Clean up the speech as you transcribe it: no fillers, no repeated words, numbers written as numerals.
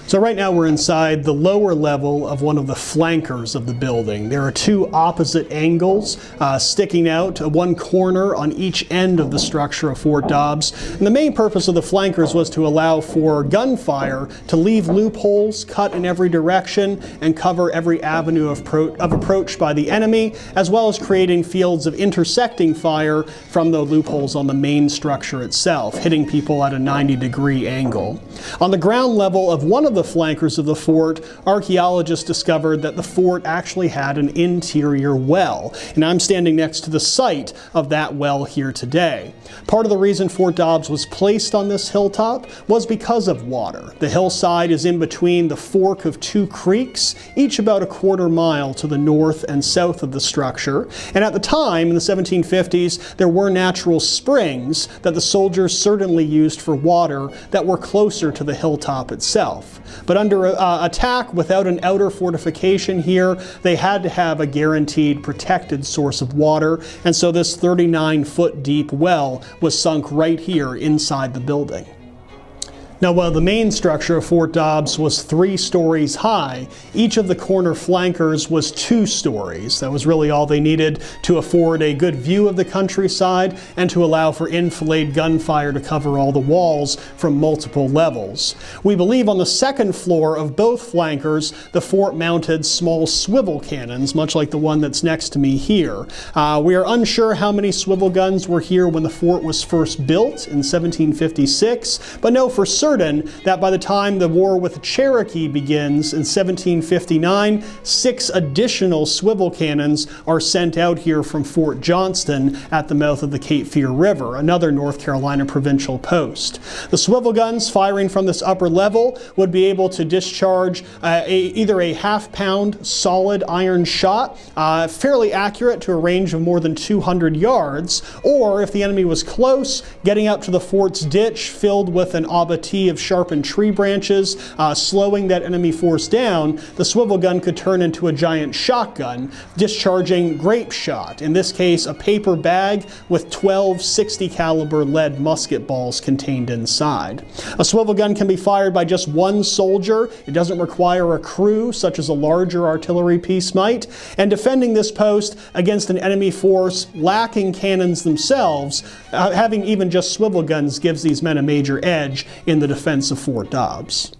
So right now we're inside the lower level of one of the flankers of the building. There are two opposite angles sticking out, one corner on each end of the structure of Fort Dobbs. And the main purpose of the flankers was to allow for gunfire to leave loopholes cut in every direction and cover every avenue of approach by the enemy, as well as creating fields of intersecting fire from the loopholes on the main structure itself, hitting people at a 90-degree angle. On the ground level of one of the flankers of the fort, archaeologists discovered that the fort actually had an interior well, and I'm standing next to the site of that well here today. Part of the reason Fort Dobbs was placed on this hilltop was because of water. The hillside is in between the fork of two creeks, each about a quarter mile to the north and south of the structure, and at the time, in the 1750s, there were natural springs that the soldiers certainly used for water that were closer to the hilltop itself. But under attack without an outer fortification here, they had to have a guaranteed protected source of water, and so this 39-foot deep well was sunk right here inside the building. Now, while the main structure of Fort Dobbs was 3 stories high, each of the corner flankers was 2 stories. That was really all they needed to afford a good view of the countryside and to allow for enfilade gunfire to cover all the walls from multiple levels. We believe on the second floor of both flankers, the fort mounted small swivel cannons, much like the one that's next to me here. We are unsure how many swivel guns were here when the fort was first built in 1756, but know for certain that by the time the war with Cherokee begins in 1759, 6 additional swivel cannons are sent out here from Fort Johnston at the mouth of the Cape Fear River, another North Carolina provincial post. The swivel guns firing from this upper level would be able to discharge either a half-pound solid iron shot, fairly accurate to a range of more than 200 yards, or if the enemy was close, getting up to the fort's ditch filled with an abattis of sharpened tree branches, slowing that enemy force down, the swivel gun could turn into a giant shotgun, discharging grape shot, in this case a paper bag with 12 .60 caliber lead musket balls contained inside. A swivel gun can be fired by just one soldier. It doesn't require a crew such as a larger artillery piece might, and defending this post against an enemy force lacking cannons themselves, having even just swivel guns gives these men a major edge in the defense of Fort Dobbs.